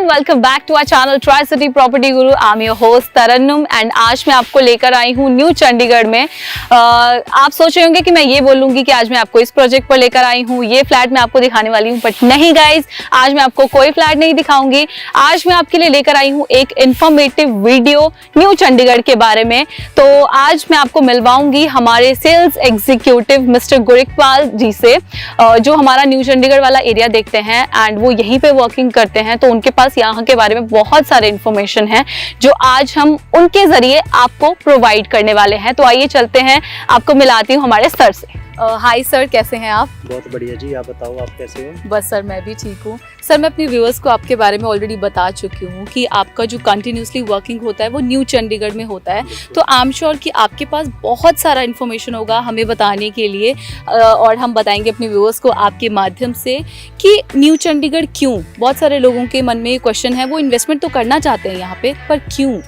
Everyone, welcome back to our channel Tricity Property Guru. I am your host Tarannum and आज मैं आपको लेकर आई हूँ न्यू चंडीगढ़ में। आप सोच रहे होंगे कि मैं ये बोलूंगी कि आज मैं आपको इस प्रोजेक्ट पर लेकर आई हूँ, ये फ्लैट मैं आपको दिखाने वाली हूँ, बट नहीं गाइज, आज मैं आपको कोई फ्लैट नहीं दिखाऊंगी। आज मैं आपके लिए लेकर आई हूँ एक इंफॉर्मेटिव वीडियो न्यू चंडीगढ़ के बारे में। तो आज मैं आपको मिलवाऊंगी हमारे सेल्स एग्जीक्यूटिव मिस्टर गुरिकपाल जी से, जो हमारा न्यू चंडीगढ़ वाला एरिया देखते हैं एंड वो यहीं पे वर्किंग करते हैं। तो उनके पास यहाँ के बारे में बहुत सारे इंफॉर्मेशन है जो आज हम उनके जरिए आपको प्रोवाइड करने वाले हैं। तो आइए चलते हैं, आपको मिलाती हूँ हमारे सर से। हाय सर, कैसे हैं आप? बहुत बढ़िया जी, आप बताओ आप कैसे हो? बस सर, मैं भी ठीक हूँ। सर, मैं अपने व्यूअर्स को आपके बारे में ऑलरेडी बता चुकी हूँ कि आपका जो कंटिन्यूसली वर्किंग होता है वो न्यू चंडीगढ़ में होता है। तो आई एम श्योर कि आपके पास बहुत सारा इन्फॉर्मेशन होगा हमें बताने के लिए, और हम बताएंगे अपने व्यूअर्स को आपके माध्यम से कि न्यू चंडीगढ़ क्यों। बहुत सारे लोगों के मन में ये क्वेश्चन है, वो इन्वेस्टमेंट तो करना चाहते हैं यहाँ पे, पर क्यों?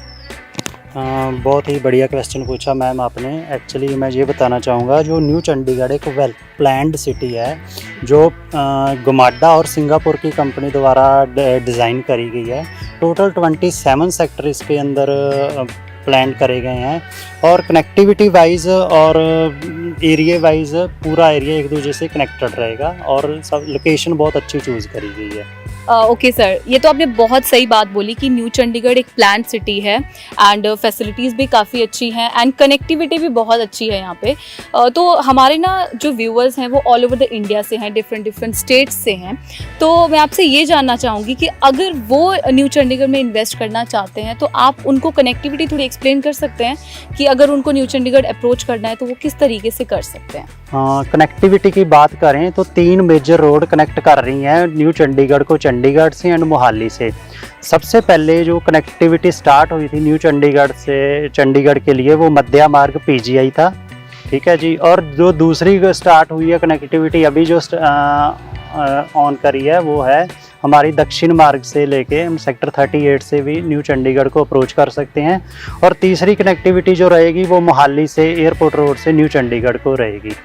बहुत ही बढ़िया क्वेश्चन पूछा मैम आपने। एक्चुअली मैं ये बताना चाहूँगा, जो न्यू चंडीगढ़ एक वेल प्लान्ड सिटी है जो गुमाडा और सिंगापुर की कंपनी द्वारा डिज़ाइन करी गई है। टोटल 27 सेक्टर इसके अंदर प्लान करे गए हैं और कनेक्टिविटी वाइज और एरिया वाइज पूरा एरिया एक दूसरे से कनेक्टेड रहेगा और सब लोकेशन बहुत अच्छी चूज़ करी गई है। ओके सर, ये तो आपने बहुत सही बात बोली कि न्यू चंडीगढ़ एक प्लान्ड सिटी है एंड फैसिलिटीज़ भी काफ़ी अच्छी हैं एंड कनेक्टिविटी भी बहुत अच्छी है यहाँ पे। तो हमारे ना जो व्यूअर्स हैं वो ऑल ओवर द इंडिया से हैं, डिफरेंट स्टेट्स से हैं। तो मैं आपसे ये जानना चाहूँगी कि अगर वो न्यू चंडीगढ़ में इन्वेस्ट करना चाहते हैं तो आप उनको कनेक्टिविटी थोड़ी एक्सप्लेन कर सकते हैं कि अगर उनको न्यू चंडीगढ़ अप्रोच करना है तो वो किस तरीके से कर सकते हैं? कनेक्टिविटी की बात करें तो 3 मेजर रोड कनेक्ट कर रही हैं न्यू चंडीगढ़ को, चंडीगढ़ से एंड मोहाली से। सबसे पहले जो कनेक्टिविटी स्टार्ट हुई थी न्यू चंडीगढ़ से चंडीगढ़ के लिए वो मध्या मार्ग PGI था, ठीक है जी। और जो दूसरी स्टार्ट हुई है कनेक्टिविटी अभी जो ऑन करी है वो है हमारी दक्षिण मार्ग से लेके हम सेक्टर 38 से भी न्यू चंडीगढ़ को अप्रोच कर सकते हैं। और तीसरी कनेक्टिविटी जो रहेगी वो मोहाली से एयरपोर्ट रोड से न्यू चंडीगढ़ को रहेगी।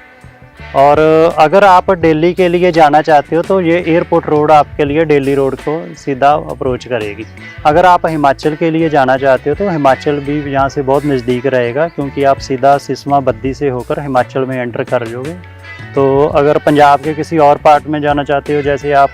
और अगर आप दिल्ली के लिए जाना चाहते हो तो ये एयरपोर्ट रोड आपके लिए दिल्ली रोड को सीधा अप्रोच करेगी। अगर आप हिमाचल के लिए जाना चाहते हो तो हिमाचल भी यहाँ से बहुत नज़दीक रहेगा, क्योंकि आप सीधा सिस्मा बद्दी से होकर हिमाचल में एंटर कर लोगे। तो अगर पंजाब के किसी और पार्ट में जाना चाहते हो, जैसे आप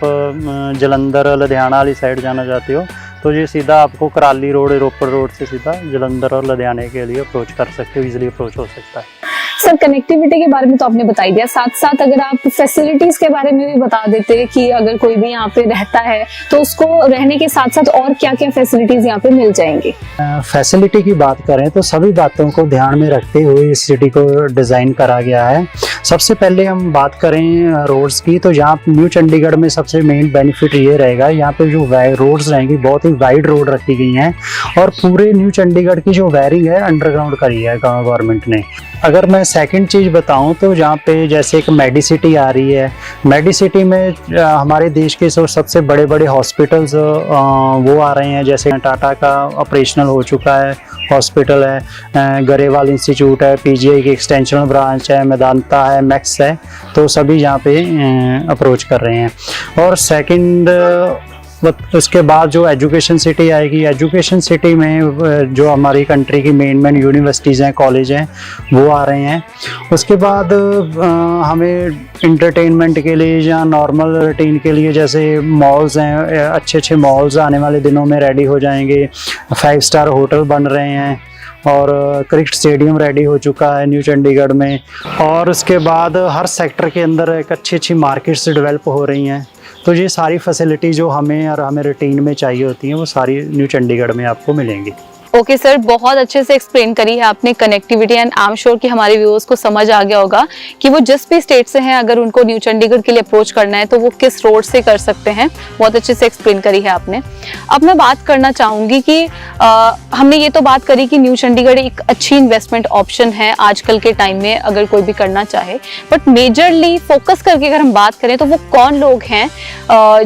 जलंधर लुधियाना वाली साइड जाना चाहते हो, तो ये सीधा आपको कराली रोड रोपड़ रोड से सीधा जलंधर और लुधियाने के लिए अप्रोच कर सकते हो, इजीली अप्रोच हो सकता है। सर, कनेक्टिविटी के बारे में तो आपने बता ही दिया, साथ साथ अगर आप फैसिलिटीज के बारे में भी बता देते कि अगर कोई भी यहाँ पे रहता है तो उसको रहने के साथ साथ और क्या क्या फैसिलिटीज यहाँ पे मिल जाएंगी? फैसिलिटी की बात करें तो सभी बातों को ध्यान में रखते हुए इस सिटी को डिज़ाइन करा गया है। सबसे पहले हम बात करें रोड्स की, तो यहाँ न्यू चंडीगढ़ में सबसे मेन बेनिफिट ये रहेगा, यहाँ पे जो रोड्स रहेंगी बहुत ही वाइड रोड रखी गई हैं और पूरे न्यू चंडीगढ़ की जो वायरिंग है अंडरग्राउंड करी है गवर्नमेंट ने। अगर मैं सेकंड चीज़ बताऊं तो जहाँ पे जैसे एक मेडिसिटी आ रही है, मेडिसिटी में हमारे देश के सबसे बड़े बड़े हॉस्पिटल्स वो आ रहे हैं, जैसे टाटा का ऑपरेशनल हो चुका है हॉस्पिटल है, गरेवाल इंस्टीट्यूट है, PGI की एक्सटेंशन ब्रांच है, मेदांता है, मैक्स है, तो सभी यहाँ पे अप्रोच कर रहे हैं। और सेकंड उसके बाद जो एजुकेशन सिटी आएगी, एजुकेशन सिटी में जो हमारी कंट्री की मेन यूनिवर्सिटीज़ हैं, कॉलेज हैं, वो आ रहे हैं। उसके बाद हमें इंटरटेनमेंट के लिए या नॉर्मल रूटीन के लिए जैसे मॉल्स हैं, अच्छे मॉल्स आने वाले दिनों में रेडी हो जाएंगे। 5 स्टार होटल बन रहे हैं और क्रिकेट स्टेडियम रेडी हो चुका है न्यू चंडीगढ़ में। और उसके बाद हर सेक्टर के अंदर एक अच्छी मार्केट्स डेवलप हो रही हैं। तो ये सारी फैसिलिटी जो हमें रूटीन में चाहिए होती हैं वो सारी न्यू चंडीगढ़ में आपको मिलेंगी। ओके सर, बहुत अच्छे से एक्सप्लेन करी है आपने connectivity and I am sure कि हमारे व्यूअर्स को समझ आ गया होगा कि वो जिस भी स्टेट से हैं अगर उनको न्यू चंडीगढ़ के लिए अप्रोच करना है तो वो किस रोड से कर सकते हैं। बहुत अच्छे से एक्सप्लेन करी है आपने। अब मैं बात करना चाहूँगी कि हमने ये तो बात करी कि न्यू चंडीगढ़ एक अच्छी इन्वेस्टमेंट ऑप्शन है आजकल के टाइम में अगर कोई भी करना चाहे, बट मेजरली फोकस करके अगर हम बात करें तो वो कौन लोग हैं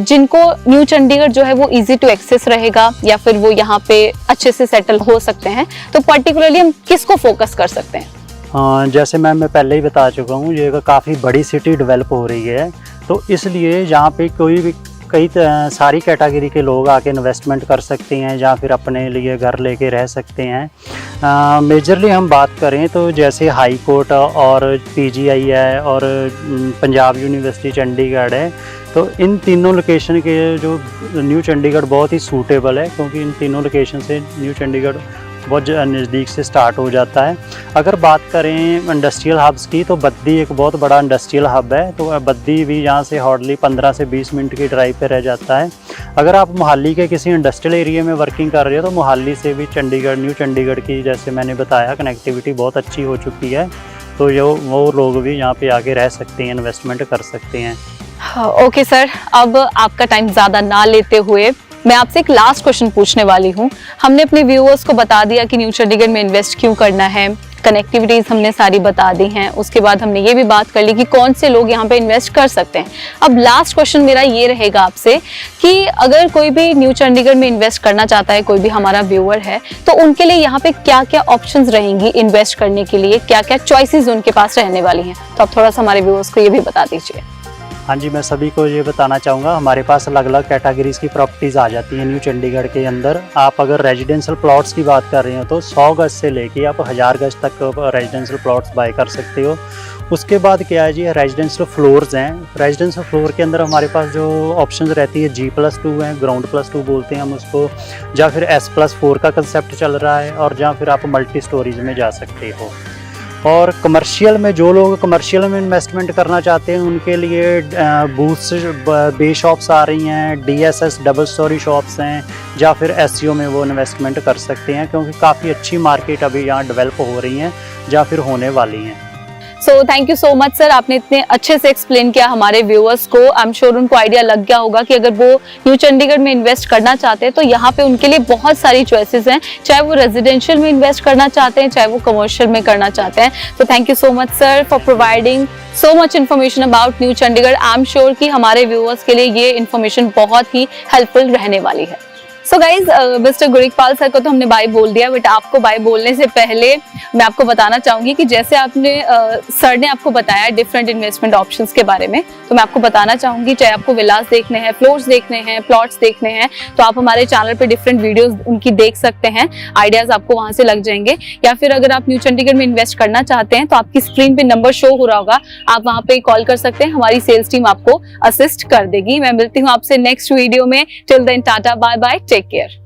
जिनको न्यू चंडीगढ़ जो है वो ईजी टू एक्सेस रहेगा या फिर वो यहाँ पे अच्छे से सेटल हो सकते हैं, तो पर्टिकुलरली हम किसको फोकस कर सकते हैं? जैसे मैं पहले ही बता चुका हूँ, ये काफ़ी बड़ी सिटी डेवलप हो रही है, तो इसलिए यहाँ पे कोई भी कई सारी कैटेगरी के लोग आके इन्वेस्टमेंट कर सकते हैं या फिर अपने लिए घर लेके रह सकते हैं। मेजरली हम बात करें तो जैसे हाई कोर्ट और पीजीआई है और पंजाब यूनिवर्सिटी चंडीगढ़ है, तो इन तीनों लोकेशन के जो न्यू चंडीगढ़ बहुत ही सूटेबल है, क्योंकि इन तीनों लोकेशन से न्यू चंडीगढ़ बहुत नज़दीक से स्टार्ट हो जाता है। अगर बात करें इंडस्ट्रियल हब्स की, तो बद्दी एक बहुत बड़ा इंडस्ट्रियल हब है, तो बद्दी भी यहाँ से हार्डली 15 से 20 मिनट की ड्राइव पे रह जाता है। अगर आप मोहाली के किसी इंडस्ट्रियल एरिया में वर्किंग कर रहे हो तो मोहाली से भी चंडीगढ़, न्यू चंडीगढ़ की जैसे मैंने बताया कनेक्टिविटी बहुत अच्छी हो चुकी है, तो वो लोग भी यहाँ पे आके रह सकते हैं, इन्वेस्टमेंट कर सकते हैं। ओके सर, अब आपका टाइम ज़्यादा ना लेते हुए मैं आपसे एक लास्ट क्वेश्चन पूछने वाली हूँ। हमने अपने व्यूअर्स को बता दिया कि न्यू चंडीगढ़ में इन्वेस्ट क्यों करना है, कनेक्टिविटीज़ हमने सारी बता दी हैं, उसके बाद हमने ये भी बात कर ली कि कौन से लोग यहाँ पे इन्वेस्ट कर सकते हैं। अब लास्ट क्वेश्चन मेरा ये रहेगा आपसे कि अगर कोई भी न्यू चंडीगढ़ में इन्वेस्ट करना चाहता है, कोई भी हमारा व्यूअर है, तो उनके लिए यहाँ पे क्या क्या ऑप्शंस रहेंगी इन्वेस्ट करने के लिए, क्या क्या चॉइसेस उनके पास रहने वाली हैं, तो आप थोड़ा सा हमारे व्यूअर्स को ये भी बता दीजिए। हाँ जी, मैं सभी को ये बताना चाहूँगा, हमारे पास अलग अलग कैटेगरीज़ की प्रॉपर्टीज़ आ जाती हैं न्यू चंडीगढ़ के अंदर। आप अगर रेजिडेंशियल प्लॉट्स की बात कर रहे हो तो 100 गज से लेके आप 1000 गज तक रेजिडेंशियल प्लॉट्स बाय कर सकते हो। उसके बाद क्या है जी, रेजिडेंशियल फ्लोर्स हैं। रेजिडेंशियल फ्लोर के अंदर हमारे पास जो ऑप्शंस रहती है G+2 है, ग्राउंड +2 बोलते हैं हम उसको, या फिर S+4 का कंसेप्ट चल रहा है, और या फिर आप मल्टी स्टोरीज में जा सकते हो। और कमर्शियल में जो लोग कमर्शियल में इन्वेस्टमेंट करना चाहते हैं उनके लिए बूथ्स बे शॉप्स आ रही हैं, DSS डबल स्टोरी शॉप्स हैं, या फिर SEO में वो इन्वेस्टमेंट कर सकते हैं, क्योंकि काफ़ी अच्छी मार्केट अभी यहाँ डेवलप हो रही हैं या फिर होने वाली हैं। So thank you so much sir, आपने इतने अच्छे से एक्सप्लेन किया हमारे व्यूअर्स को। आई एम श्योर उनको आइडिया लग गया होगा कि अगर वो न्यू चंडीगढ़ में इन्वेस्ट करना चाहते हैं तो यहाँ पे उनके लिए बहुत सारी चॉइसेस हैं, चाहे वो रेजिडेंशियल में इन्वेस्ट करना चाहते हैं, चाहे वो कमर्शियल में करना चाहते हैं। तो thank you so much sir for providing so much information about new Chandigarh. I am sure कि हमारे व्यूअर्स के लिए ये इन्फॉर्मेशन बहुत ही हेल्पफुल रहने वाली है। सो गाइज, मिस्टर गुरिकपाल सर को तो हमने बाय बोल दिया, बट आपको बाय बोलने से पहले मैं आपको बताना चाहूंगी कि जैसे आपने सर ने आपको बताया डिफरेंट इन्वेस्टमेंट ऑप्शंस के बारे में, तो मैं आपको बताना चाहूंगी चाहे आपको विलास देखने हैं, फ्लोर्स देखने हैं, प्लॉट्स देखने हैं, तो आप हमारे चैनल पे डिफरेंट वीडियोस उनकी देख सकते हैं, आइडियाज आपको वहां से लग जाएंगे। या फिर अगर आप न्यू चंडीगढ़ में इन्वेस्ट करना चाहते हैं तो आपकी स्क्रीन पे नंबर शो हो रहा होगा, आप वहां पे कॉल कर सकते हैं, हमारी सेल्स टीम आपको असिस्ट कर देगी। मैं मिलती हूँ आपसे नेक्स्ट वीडियो में। Till then tata, bye bye, take care.